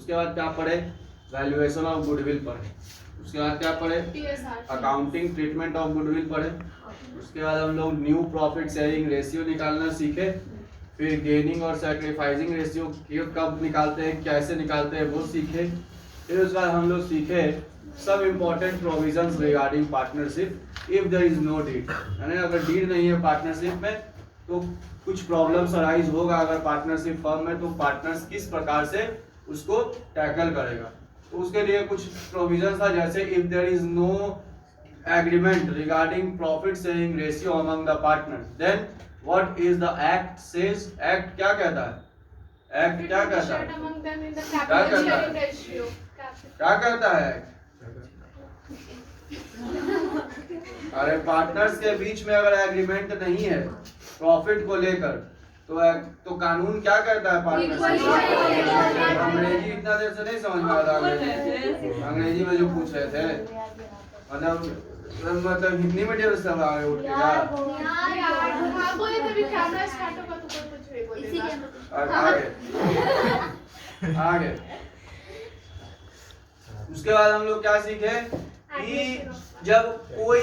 उसके बाद क्या पढ़े, वैल्यूएशन ऑफ गुडविल पढ़े, उसके बाद क्या पढ़े, अकाउंटिंग ट्रीटमेंट ऑफ गुडविल पढ़े, उसके बाद हम लोग न्यू प्रॉफिट शेयरिंग रेशियो निकालना सीखे, फिर गेनिंग और सैक्रिफाइसिंग रेशियो कब निकालते हैं, कैसे निकालते हैं वो सीखे, फिर उसके बाद हम लोग सीखे सब important provisions regarding partnership if there is no deed, यानी अगर डीड नहीं है पार्टनरशिप में तो कुछ प्रॉब्लम्स अराइज होगा अगर पार्टनरशिप फर्म में, तो पार्टनर्स किस प्रकार से उसको टैकल करेगा। तो उसके लिए कुछ प्रोविजंस था, जैसे if there is no agreement regarding profit sharing ratio among the partners then what is the act says, act क्या कहता है, एक्ट क्या कहता है, क्या कहता है, अरे पार्टनर्स के बीच में अगर एग्रीमेंट नहीं है प्रॉफिट को लेकर तो कानून क्या कहता है पार्टनर्स। अंग्रेजी इतना देर से नहीं समझ में आ रहा, अंग्रेजी में जो पूछ रहे थे मतलब हिंदी मीडियम से आगे उठ के आगे। उसके बाद हम लोग क्या सीखे कि जब कोई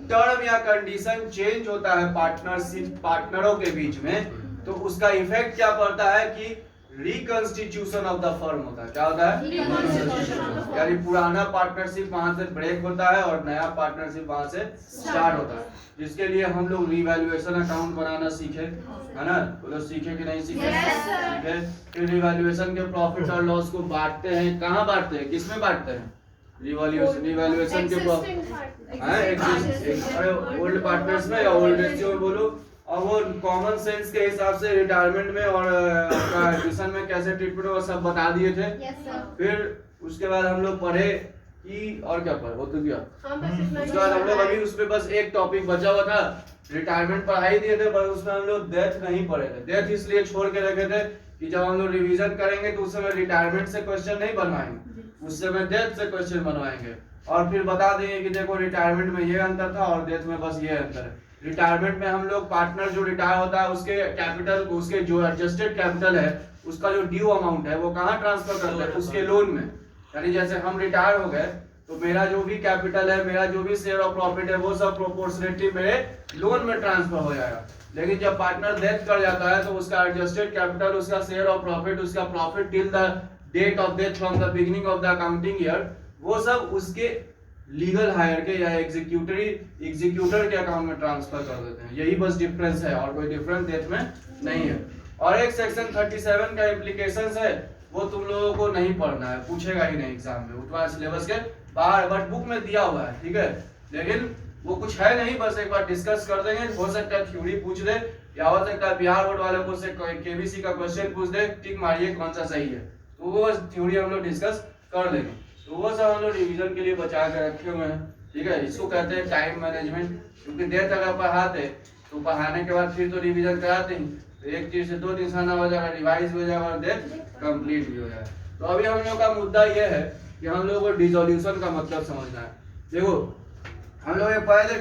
टर्म या कंडीशन चेंज होता है पार्टनरों के बीच में तो उसका इफेक्ट क्या पड़ता है कि रिकंस्टिट्यूशन ऑफ द फर्म होता है। क्या होता है, यानी पुराना पार्टनरशिप वहां से ब्रेक होता है और नया पार्टनरशिप वहां से स्टार्ट होता है, जिसके लिए हम लोग रिवैल्यूएशन अकाउंट बनाना सीखे, है ना, वो लोग सीखे कि नहीं सीखे, सीखे। फिर रिवैल्यूएशन के प्रॉफिट और लॉस को बांटते हैं, कहाँ बांटते हैं, किसमें बांटते हैं, रिवैल्यूएशन के ओल्ड पार्टनर्स में या ओल्ड रेशियो में बोलो, और वो कॉमन सेंस के हिसाब से रिटायरमेंट में और आपका एडमिशन में कैसे ट्रीटमेंट वो सब बता दिए थे। फिर उसके बाद हम लोग पढ़े कि और क्या पढ़े, वो तो क्या उसके बाद हम लोग अभी उसमें बस एक टॉपिक बचा हुआ था, रिटायरमेंट पढ़ाई दिए थे पर उसमें हम लोग डेथ नहीं पढ़े थे। डेथ इसलिए छोड़ के रखे थे कि जब हम लोग रिवीजन करेंगे तो उस समय रिटायरमेंट से क्वेश्चन नहीं बनवाएंगे, उस समय डेथ से क्वेश्चन बनवाएंगे और फिर बता देंगे कि देखो रिटायरमेंट में ये अंतर था और डेथ में बस ये अंतर है। रिटायरमेंट में हम लोग पार्टनर जो रिटायर होता है उसके कैपिटल, उसके जो एडजस्टेड कैपिटल है उसका जो ड्यू अमाउंट है वो कहाँ ट्रांसफर करते हैं, उसके लोन में। यानी जैसे हम रिटायर हो गए तो मेरा जो भी कैपिटल है, मेरा जो भी शेयर ऑफ प्रॉफिट है वो सब प्रोपोर्शनेटली मेरे लोन में ट्रांसफर हो जाएगा। लेकिन जब पार्टनर डेथ कर जाता है तो उसका एडजस्टेड कैपिटल, उसका शेयर ऑफ प्रॉफिट, उसका profit till the date of death from the beginning of the accounting year, वो सब उसके लीगल हायर के या एग्जीक्यूटर के अकाउंट में ट्रांसफर कर देते हैं। यही बस डिफरेंस है और कोई डिफरेंस डेथ में नहीं है। और एक सेक्शन 37 का इम्प्लीकेशंस है वो तुम लोगों को नहीं पढ़ना है, पूछेगा ही नहीं एग्जाम में, उतना सिलेबस के बाहर, बट बुक में दिया हुआ है, ठीक है, लेकिन वो कुछ है नहीं, बस एक बार डिस्कस कर देंगे। हो सकता है थ्योरी पूछ दे या हो सकता है बिहार बोर्ड वाले को से केबीसी का क्वेश्चन पूछ दे, टिक मारिए कौन सा सही है, तो वो बस थ्योरी हम लोग डिस्कस कर लेंगे। तो वो सब हम लोग रिवीजन के लिए बचा के रखे हुए हैं, ठीक है। इसको कहते हैं टाइम मैनेजमेंट, क्योंकि देर तक आप पढ़ाते तो पढ़ाने के बाद फिर तो रिवीजन कराते ही, तो एक चीज से 2 दिन खाना हो जाएगा, रिवाइज हो जाएगा और देर कंप्लीट भी हो जाएगा। तो अभी हम लोग का मुद्दा ये है कि हम लोग को डिसोल्यूशन का मतलब समझना है। देखो हम लोग एक पढ़े थे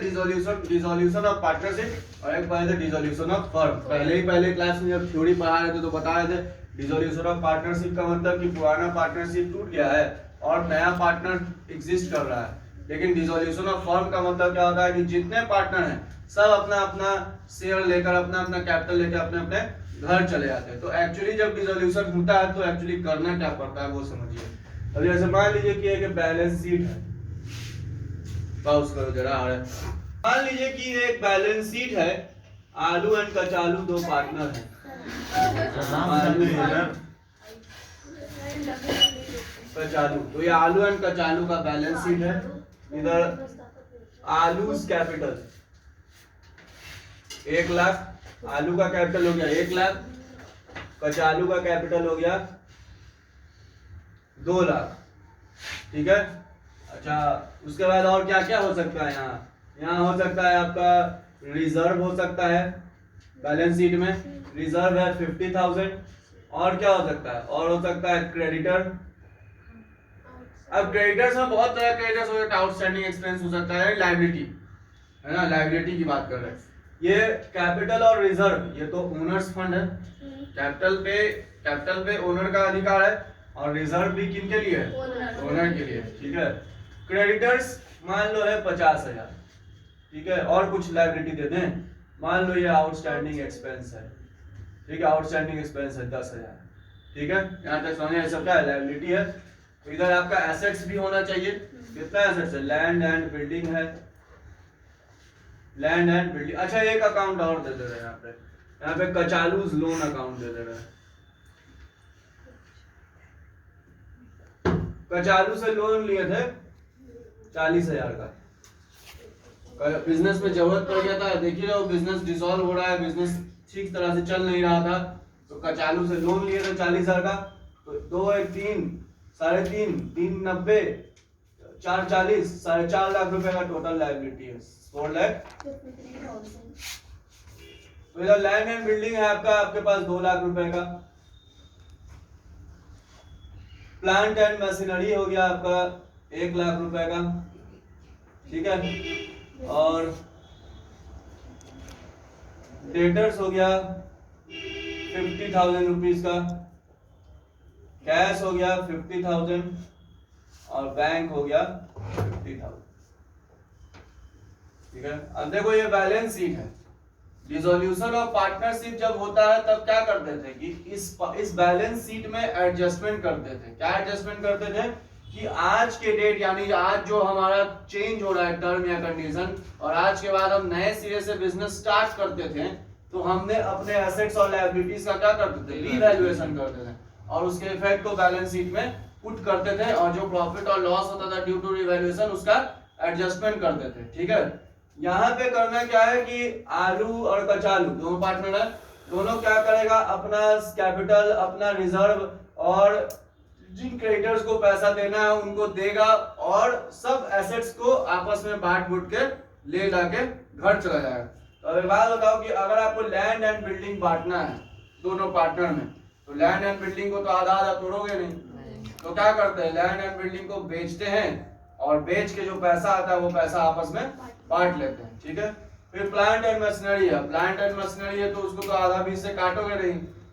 डिसोल्यूशन ऑफ पार्टनरशिप और एक पढ़े थे डिसोल्यूशन ऑफ फर्म। पहले क्लास में जब थ्योरी पढ़ा रहे थे तो बता रहे थे डिसोल्यूशन ऑफ पार्टनरशिप का मतलब कि पुराना पार्टनरशिप टूट गया है और नया पार्टनर एग्जिस्ट कर रहा है। लेकिन डिसोल्यूशन ऑफ फर्म का मतलब क्या होता है कि जितने पार्टनर हैं सब अपना अपना शेयर लेकर, अपना अपना कैपिटल लेकर अपने अपने घर चले जाते हैं। तो एक्चुअली जब डिसोल्यूशन होता है तो एक्चुअली करना क्या पड़ता है वो समझिए। अब जैसे मान लीजिए कि एक बैलेंस शीट है, पॉज करो जरा, आ रहा है। मान लीजिए कि एक बैलेंस शीट है, आलू एंड कचालू 2 पार्टनर हैं। कचालू, तो ये आलू एंड कचालू का बैलेंस शीट है। इधर आलूज कैपिटल 1 लाख, आलू का कैपिटल हो गया 1 लाख, कचालू का कैपिटल हो गया 2 लाख, ठीक है। अच्छा, उसके बाद और क्या क्या हो सकता है, यहाँ हो सकता है आपका रिजर्व हो सकता है, बैलेंस शीट में रिजर्व है 50,000। और क्या हो सकता है, और हो सकता है क्रेडिटर। अब क्रेडिटर्स में बहुत तरह के क्रेडिटर्स हो सकते हैं, आउटस्टैंडिंग एक्सपेंस हो सकता है, लायबिलिटी है ना, लायबिलिटी की बात कर रहे हैं। ये कैपिटल और रिजर्व ये तो ओनर्स फंड है, कैपिटल पे ओनर का अधिकार है और रिजर्व भी किनके लिए है? ओनर के लिए। ठीक है, क्रेडिटर्स मान लो है 50,000। ठीक है, और कुछ लायबिलिटी दे दें, मान लो ये आउटस्टैंडिंग एक्सपेंस है। ठीक है, आउटस्टैंडिंग एक्सपेंस है 10,000। ठीक है, यहाँ तक समझे? ये सब क्या है? लायबिलिटी है। तो इधर आपका एसेट्स भी होना चाहिए। कितना एसेट्स है? लैंड एंड बिल्डिंग है, लैंड एंड बिल्डिंग। अच्छा, एक अकाउंट और दे दे रहे हैं यहाँ पे कचालूज लोन अकाउंट दे दे रहे हैं। कचालू से लोन लिए थे 40,000 का। बिजनेस में जरूरत पड़ गया था, देखिए वो बिजनेस डिसॉल्व हो रहा है, बिजनेस ठीक तरह से चल नहीं रहा था, तो कचालू से लोन लिए थे 40,000 का। तो 2 1 3 3.5 3 90 4 40 4.5 लाख रुपए का टोटल लायबिलिटी है, 4 लाख। तो इधर लैंड एंड बिल्डिंग है आपके पास 2 लाख रुपए का। प्लांट एंड मशीनरी हो गया आपका 1 लाख रुपए का। ठीक है, और डेटर्स हो गया 50,000 रुपीज का, कैश हो गया 50,000 और बैंक हो गया 50,000। ठीक है, अब देखो ये बैलेंस शीट है। डिसोल्यूशन ऑफ पार्टनरशिप जब होता है तब क्या करते थे कि इस बैलेंस शीट में एडजस्टमेंट करते थे। क्या एडजस्टमेंट करते थे कि आज के डेट यानी आज जो हमारा चेंज हो रहा है टर्म या कंडीशन, और आज के बाद हम नए सिरे से बिजनेस स्टार्ट करते थे, तो हमने अपने एसेट्स और लायबिलिटीज का क्या करते थे? रीवैल्यूएशन करते थे और उसके इफेक्ट को बैलेंस शीट में पुट करते थे, और जो प्रॉफिट और लॉस होता था ड्यू टू रीवैल्यूएशन उसका एडजस्टमेंट करते थे। ठीक है, यहाँ पे करना क्या है कि आलू और कचालू दोनों पार्टनर है, दोनों क्या करेगा? अपना कैपिटल, अपना रिजर्व और जिन क्रेडिटर्स को पैसा देना है उनको देगा, और सब एसेट्स को आपस में बांट बूट के ले जाके घर चला जाएगा। तो अब बात बताओ कि अगर आपको लैंड एंड बिल्डिंग बांटना है दोनों पार्टनर में, तो लैंड एंड बिल्डिंग को तो आधा आधा तोड़ोगे नहीं, तो क्या करते हैं? लैंड एंड बिल्डिंग को बेचते हैं और बेच के जो पैसा आता है वो पैसा आपस में बांट लेते हैं। ठीक है, फिर प्लांट एंड मशीनरी है। प्लांट एंड मशीनरी है तो उसको तो आधा 20 से काटोगे नहीं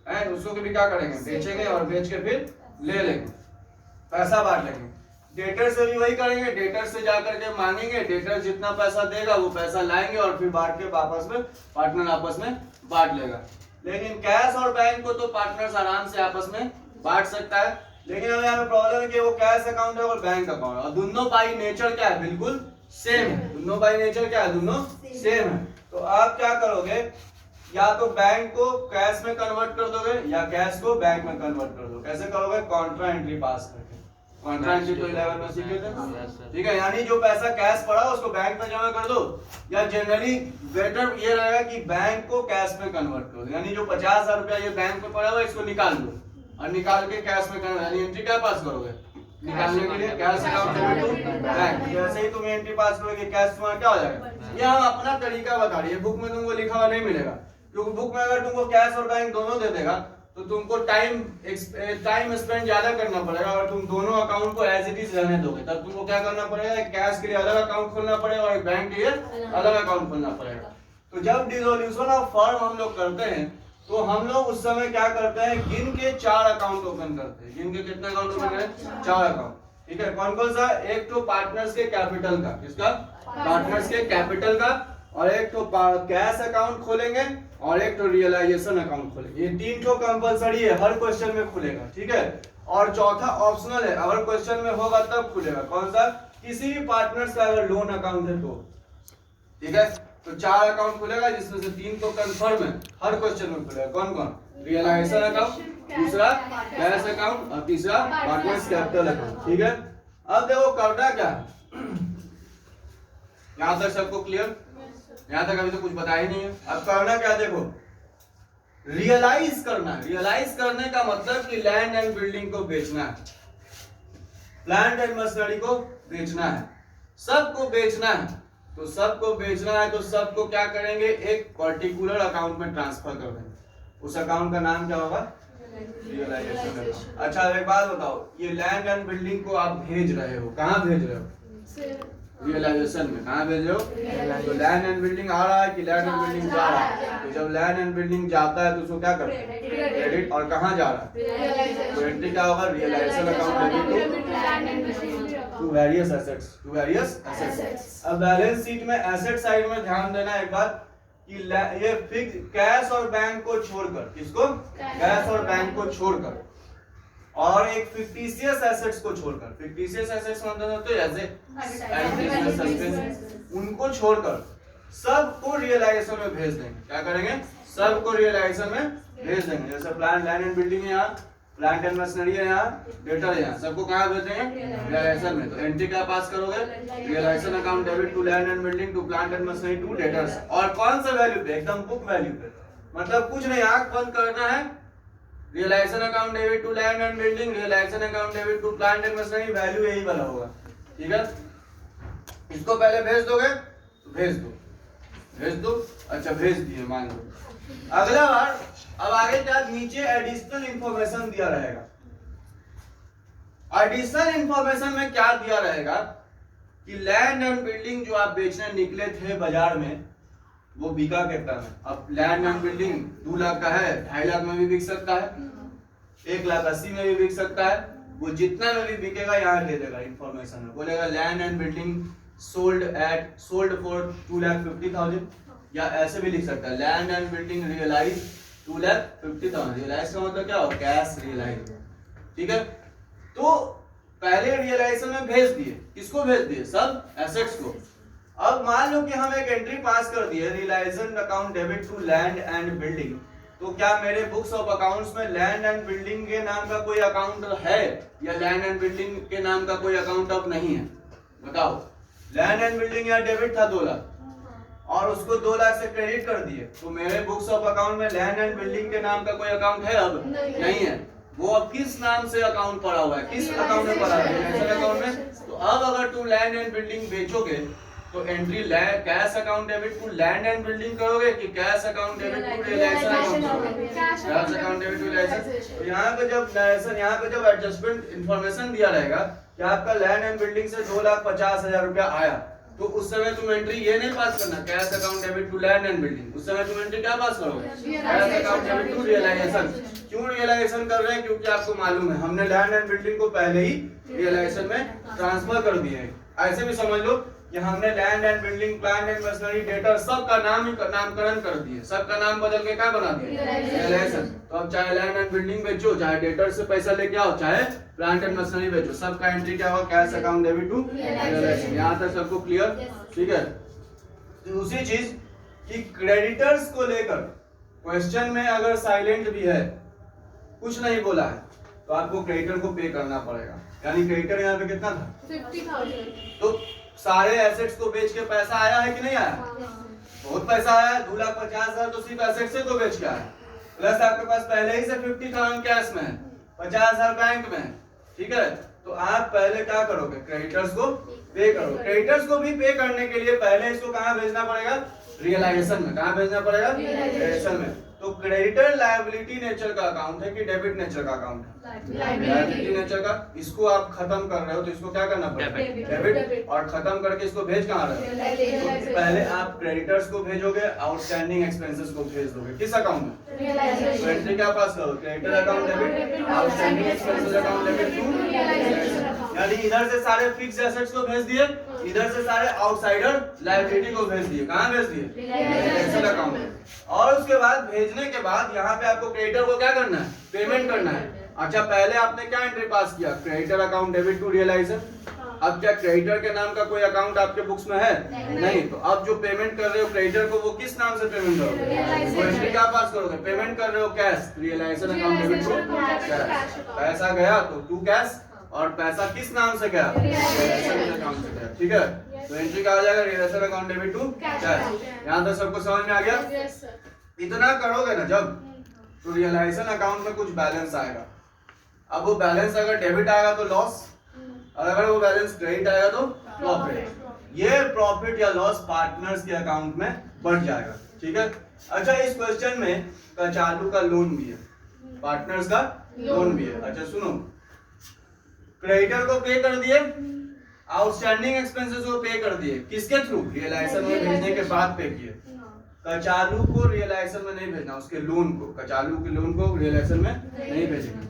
है, उसको भी क्या करेंगे? बेचेंगे और बेच के फिर ले लेंगे, पैसा बांट लेंगे। डेटर से भी वही करेंगे, डेटर से जाकर के मांगेंगे, डेटर जितना पैसा देगा वो पैसा लाएंगे और फिर बांट के आपस में पार्टनर आपस में बांट लेगा। लेकिन कैश और बैंक को तो पार्टनर्स आराम से आपस में बांट सकता है, लेकिन हमें यहाँ पे प्रॉब्लम है कि वो कैश अकाउंट है और बैंक अकाउंट है, और दोनों बाई नेचर क्या है? बिल्कुल सेम है। दोनों बाई नेचर क्या है? दोनों सेम है। तो आप क्या करोगे? या तो बैंक को कैश में कन्वर्ट कर दोगे या कैश को बैंक में कन्वर्ट कर दो। कैसे करोगे? कॉन्ट्रा एंट्री पास करके। कॉन्ट्रा एंट्री तो 11 में सीखे थे। ठीक है, यानी जो पैसा कैश पड़ा उसको बैंक में जमा कर दो, या जनरली बेटर ये रहेगा कि बैंक को कैश में कन्वर्ट कर दो। यानी जो 50,000 रुपया ये बैंक में पड़ा हुआ है इसको निकाल दो और निकाल के कैश में कन्वर्ट, यानी एंट्री क्या पास करोगे? निकालने के लिए कैश अकाउंट से बैंक। जैसे ही तुम एंट्री पास करोगे कैश तुम्हारा क्या हो जाएगा? ये हम अपना तरीका बता रही है, बुक में तुमको लिखा हुआ नहीं मिलेगा, क्योंकि बुक में अगर तुमको कैश और बैंक दोनों दे देगा तो तुमको टाइम स्पेंड ज्यादा करना पड़ेगा, और तुम दोनों अकाउंट को एज इट इज रहने दोगे। तब तुमको क्या करना पड़ेगा? कैश के लिए अलग अकाउंट खोलना पड़ेगा और बैंक के लिए अलग अकाउंट खोलना पड़ेगा। तो जब डिसोल्यूशन ऑफ फर्म हम लोग करते हैं तो हम लोग उस समय क्या करते हैं? गिन के 4 अकाउंट ओपन करते हैं। गिन के कितने अकाउंट ओपन करें? 4 अकाउंट। ठीक है, कौन कौन सा? एक तो पार्टनर्स के कैपिटल का, किसका? पार्टनर्स के कैपिटल का, और एक तो कैश अकाउंट खोलेंगे और एक तो रियलाइजेशन अकाउंट खोलेंगे। ये 3 तो कंपलसरी है, हर क्वेश्चन में खुलेगा। ठीक है, और चौथा ऑप्शनल है, अगर क्वेश्चन में होगा तब खुलेगा। कौन सा? किसी भी पार्टनर्स का अगर लोन अकाउंट है तो। ठीक है, तो 4 अकाउंट खुलेगा जिसमें से 3 तो कंफर्म है, हर क्वेश्चन में खुलेगा। कौन कौन? रियलाइजेशन अकाउंट, दूसरा कैश अकाउंट और तीसरा पार्टनर्स कैपिटल अकाउंट। ठीक है, अब देखो करना क्या है। यहां तक सबको क्लियर? यहां तक अभी तो कुछ बताया ही नहीं है। अब करना क्या? देखो, रियलाइज करना है। रियलाइज करने का मतलब कि लैंड एंड बिल्डिंग को बेचना है, प्लांट एंड मशीनरी को बेचना है, सबको बेचना है। तो सबको बेचना है तो सबको क्या करेंगे? एक पर्टिकुलर अकाउंट में ट्रांसफर कर देंगे। उस अकाउंट का नाम क्या होगा? Realisation account. अच्छा एक बात बताओ, ये लैंड एंड बिल्डिंग को आप भेज रहे हो, कहाँ भेज रहे हो? रियलाइजेशन में। कहाँ भेज रहे हो? तो लैंड एंड बिल्डिंग आ रहा है कि लैंड एंड बिल्डिंग जा रहा है? तो जब लैंड एंड बिल्डिंग जाता है तो उसको क्या करते हैं? क्रेडिट। और कहाँ जा रहा है? तो एंट्री क्या होगा? Realisation account debit to various assets, to various assets. अब बैलेंस शीट में एसेट साइड में ध्यान देना एक बात कि ये फिक्स कैश और बैंक को छोड़कर, किसको? कैश और बैंक को छोड़कर, और एक फिक्टिशियस एसेट्स को छोड़कर, फिक्टिशियस एसेट्स मतलब होते हैं जैसे उनको छोड़कर सबको रियलाइजेशन में भेज देंगे। क्या करेंगे? सबको रियलाइजेशन में भेज देंगे। जैसे प्लांट लैंड एंड बिल्डिंग है यहाँ, प्लांट एंड मशीनरी है यहाँ, डेटर है यहाँ, सबको कहाँ भेजेंगे? रियलाइजेशन में। तो एंट्री क्या पास करोगे? Realisation account debit to land and building to plant and machinery to debtors. और कौन सा वैल्यू पे? एकदम बुक वैल्यू पे, मतलब कुछ नहीं, आंख बंद करना है। Realisation account debit to land and building, realisation account debit to plant and machinery, value यही वाला होगा। ठीक है, इसको पहले भेज दोगे तो भेज दो, भेज दो। अच्छा भेज दिए मान लो। अगला बार अब आगे क्या? नीचे एडिशनल इंफॉर्मेशन दिया रहेगा। एडिशनल इंफॉर्मेशन में क्या दिया रहेगा कि लैंड एंड बिल्डिंग जो आप बेचने निकले थे बाजार में वो बिका कितना में? अब लैंड एंड बिल्डिंग 2 लाख का है, 2.5 लाख में भी बिक सकता है, 1,80,000 में भी बिक सकता है। वो जितना में भी बिकेगा यहाँ दे देगा इंफॉर्मेशन में, बोलेगा land and building sold for 2,50,000, या ऐसे भी लिख सकता है land and building realise 2,50,000। Realise का मतलब क्या हो? Cash realise. ठीक है, तो पहले रियलाइजेशन में भेज दिए, किसको भेज दिए? सब एसेट्स को। अब मान लो कि हम एक एंट्री पास कर दिए realisation account debit to land and building, तो क्या मेरे बुक्स ऑफ अकाउंट्स में लैंड एंड बिल्डिंग के नाम का कोई अकाउंट है या लैंड एंड बिल्डिंग के नाम का कोई अकाउंट अब नहीं है? बताओ। लैंड एंड बिल्डिंग यहाँ डेबिट था 2 लाख और उसको 2 लाख से क्रेडिट कर दिए, तो मेरे बुक्स ऑफ अकाउंट में लैंड एंड बिल्डिंग के नाम का कोई अकाउंट है? अब नहीं है। वो अब किस नाम से अकाउंट पड़ा हुआ है? किस अकाउंट में पड़ा है? रियलाइजेशन अकाउंट में। तो अब अगर तुम लैंड एंड बिल्डिंग बेचोगे तो entry cash account debit to land and building करोगे कि cash account debit to realisation account? Cash account debit to realisation. तो यहाँ पे जब एडजस्टमेंट इंफॉर्मेशन दिया रहेगा कि आपका लैंड एंड बिल्डिंग से 2,50,000 रुपया आया, तो उस समय तुम एंट्री ये नहीं पास करना cash account debit to land and building, उस समय तुम एंट्री क्या पास करोगे? Cash account debit to realisation. क्यों रियलाइजेशन कर रहे हैं? क्योंकि आपको मालूम है हमने लैंड एंड बिल्डिंग को पहले ही रियलाइजेशन में ट्रांसफर कर दिए है। ऐसे भी समझ लो कि हमने land and building plant and machinery debtor सब का नामकरण कर दिए, सबका नाम बदल के क्या बना दिया? रियलाइजेशन। तो अब चाहे लैंड एंड बिल्डिंग बेचो, चाहे डेटर से पैसा लेके आओ, चाहे प्लांट एंड मशीनरी बेचो, सबका एंट्री क्या होगा? Cash account debit to realisation. यहाँ तक सबको क्लियर? ठीक है। दूसरी चीज कि क्रेडिटर्स को लेकर क्वेश्चन में अगर साइलेंट भी है, कुछ नहीं बोला है, तो आपको क्रेडिटर को पे करना पड़ेगा। यानी क्रेडिटर यहाँ पे कितना था? 50,000। तो सारे एसेट्स को बेच के पैसा आया है कि नहीं आया? बहुत पैसा आया है। 2,50,000 तो सिर्फ एसेट से तो बेच के आया, प्लस आपके पास पहले ही से 50,000 कैश में है, 50,000 बैंक में है। ठीक है, तो आप पहले क्या करोगे? क्रेडिटर्स को पे करोगे। क्रेडिटर्स को भी पे करने के लिए पहले इसको कहाँ भेजना पड़ेगा? रियलाइजेशन में। कहाँ भेजना पड़ेगा? रियलाइजेशन में। तो क्रेडिटर लायबिलिटी नेचर का अकाउंट है कि डेबिट नेचर का अकाउंट है? लायबिलिटी नेचर का। इसको आप खत्म कर रहे हो तो इसको क्या करना पड़ेगा? डेबिट। और खत्म करके इसको भेज कहाँ रहे हो? तो पहले आप क्रेडिटर्स को भेजोगे, आउटस्टैंडिंग एक्सपेंसेस को भेज दोगे किस अकाउंट में? तो एंट्री क्या पास करो? Creditor account debit, outstanding expenses account debit to realisation. यानी इधर से सारे फिक्स एसेट्स को भेज दिए, इधर से सारे आउटसाइडर लायबिलिटी को भेज दिए। कहाँ भेज दिए? रियलाइजेशन अकाउंट में। और उसके बाद भेजने के बाद यहाँ पे आपको क्रेडिटर को क्या करना है? पेमेंट करना है। अच्छा, पहले आपने क्या एंट्री पास किया? Creditor account debit to realisation. अब क्या क्रेडिटर के नाम का कोई अकाउंट आपके बुक्स में है? नहीं। तो अब जो पेमेंट कर रहे हो क्रेडिटर को, वो किस नाम से पेमेंट करोगे? वो एंट्री क्या पास करोगे? पेमेंट कर रहे हो cash, realisation account debit to cash. पैसा गया तो टू कैश, और पैसा किस नाम से गया? रियलाइजेशन अकाउंट से गया। ठीक है, तो एंट्री क्या आ जाएगा? Realisation account debit to cash. यहाँ तक सबको समझ में आ गया? इतना करोगे ना जब, तो रियलाइजेशन अकाउंट में कुछ बैलेंस आएगा। अब वो बैलेंस अगर डेबिट आएगा तो लॉस, और अगर वो बैलेंस क्रेडिट आएगा तो प्रॉफिट। ये प्रॉफिट या लॉस पार्टनर्स के अकाउंट में बढ़ जाएगा। ठीक है। अच्छा, इस क्वेश्चन में चालू का लोन भी है, पार्टनर्स का लोन भी है। अच्छा सुनो, क्रेडिटर को पे कर दिए, आउटस्टैंडिंग एक्सपेंसेस वो पे कर दिए, किसके थ्रू? रियलाइजेशन में भेजने के बाद पे किए। कचालू को रियलाइजेशन में नहीं भेजना, उसके लोन को, कचालू के लोन को रियलाइजेशन में नहीं भेजेंगे,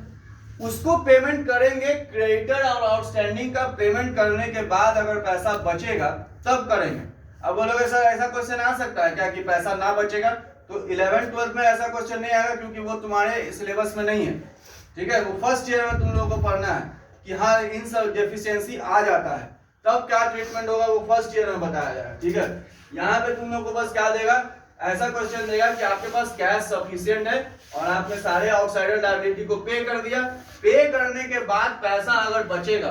उसको पेमेंट करेंगे। क्रेडिटर और आउटस्टैंडिंग का पेमेंट करने के बाद अगर पैसा बचेगा तब करेंगे। अब बोलोगे सर ऐसा क्वेश्चन आ सकता है क्या कि पैसा ना बचेगा? तो 11th 12th में ऐसा क्वेश्चन नहीं आएगा, क्योंकि वो तुम्हारे सिलेबस में नहीं है, ठीक है। वो फर्स्ट ईयर में तुम लोगों को पढ़ना है कि हाँ इन सब डेफिशिएंसी आ जाता है, तब क्या ट्रीटमेंट होगा वो फर्स्ट ईयर में बताया जाएगा, ठीक है। यहाँ पे तुम लोग को बस क्या देगा, ऐसा क्वेश्चन देगा कि आपके पास कैश सफिशिएंट है और आपने सारे आउटसाइडर लायबिलिटी को पे कर दिया। पे करने के बाद पैसा अगर बचेगा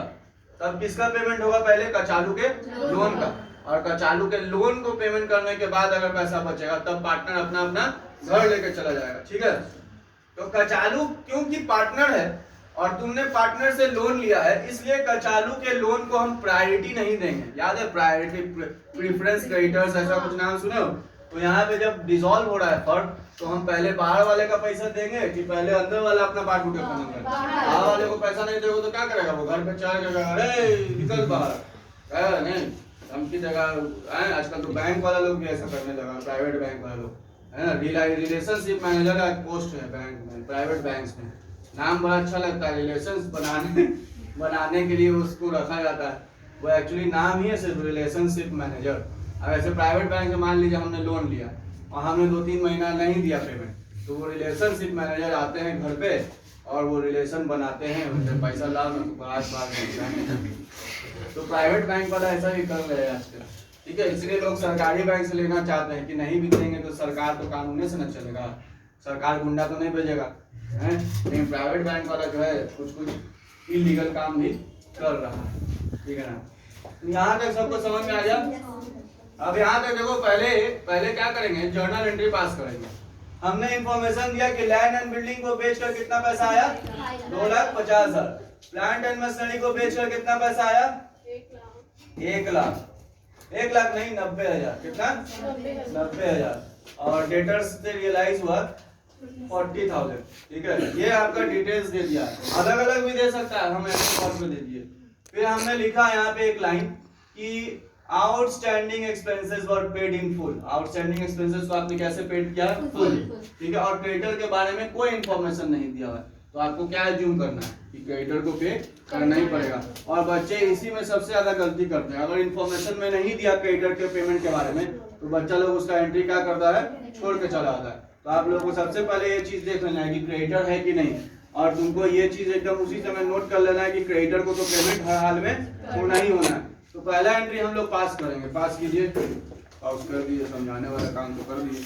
तब किसका पेमेंट होगा? पहले कचालू के लोन का, और कचालू के लोन को पेमेंट करने के बाद अगर पैसा बचेगा तब पार्टनर अपना अपना घर लेके चला जाएगा, ठीक है। तो कचालू क्योंकि पार्टनर है और तुमने पार्टनर से लोन लिया है, इसलिए कचालू के लोन को हम प्रायोरिटी नहीं देंगे। याद है प्रायोरिटी, प्रेफरेंस क्रेडिटर्स, ऐसा कुछ नाम सुने हो? तो यहाँ पे जब डिसॉल्व हो रहा है फर्ड, तो हम पहले बाहर वाले का पैसा देंगे कि पहले अंदर वाला अपना पार्ट उठा करेंगे? बाहर वाले को पैसा नहीं देगा तो क्या करेगा? वो घर पे चढ़ जाएगा, अरे निकल बाहर, नहीं धमकी देगा। आजकल तो बैंक वाला लोग भी ऐसा करने लगा, प्राइवेट बैंक वाला लोग, है ना। रिलेशनशिप मैनेजर का पोस्ट है बैंक में, प्राइवेट बैंक्स में, नाम बड़ा अच्छा लगता है, रिलेशंस बनाने के लिए उसको रखा जाता है। वो एक्चुअली नाम ही है सिर्फ रिलेशनशिप मैनेजर। अब ऐसे प्राइवेट बैंक से मान लीजिए हमने लोन लिया और हमने 2-3 महीना नहीं दिया पेमेंट, तो वो रिलेशनशिप मैनेजर आते हैं घर पे और वो रिलेशन बनाते हैं, उनसे पैसा लाओ ना तो बात। तो प्राइवेट बैंक वाला ऐसा ही कर रहे हैं आजकल, ठीक है। इसलिए लोग सरकारी बैंक से लेना चाहते हैं कि नहीं भी देंगे तो सरकार तो कानून से न चलेगा, सरकार गुंडा तो नहीं भेजेगा, है। लेकिन प्राइवेट बैंक वाला जो है कुछ इलीगल काम भी कर रहा है, ठीक है ना। यहाँ तक सबको समझ में आ गया? अब यहाँ तक देखो, पहले क्या करेंगे? जर्नल एंट्री पास करेंगे। हमने इंफॉर्मेशन दिया कि लैंड एंड बिल्डिंग को बेचकर कितना पैसा आया? 2,50,000। प्लांट एंड मशीनरी को बेचकर कितना पैसा आया? 1 लाख। 1 लाख नहीं, 90,000। कितना? 90,000। और डेटर्स से रियलाइज हुआ 40,000, ठीक है। ये आपका डिटेल्स दे दिया, अलग अलग भी दे सकता है, हम ऐसे फॉर्म में दे दिए। फिर हमने लिखा यहाँ पे एक लाइन कि outstanding expenses were paid in full. Outstanding expenses को आपने कैसे पेड किया? फुल, ठीक है। और क्रेडिटर के बारे में कोई इंफॉर्मेशन नहीं दिया हुआ है, तो आपको क्या एज्यूम करना है कि क्रेडिटर को पे करना ही पड़ेगा। और बच्चे इसी में सबसे ज्यादा गलती करते हैं, अगर इंफॉर्मेशन में नहीं दिया क्रेडिटर के पेमेंट के बारे में तो बच्चा लोग उसका एंट्री क्या करता है? छोड़ के चला आता है। तो आप लोगों को सबसे पहले ये चीज देख लेना है कि क्रेडिटर है कि नहीं, और तुमको ये चीज एकदम उसी समय नोट कर लेना है कि क्रेडिटर को तो पेमेंट हर हाल में होना ही होना है। तो पहला एंट्री हम लोग पास करेंगे, पास कीजिए, पास कर दिए, समझाने वाला काम तो कर दिए।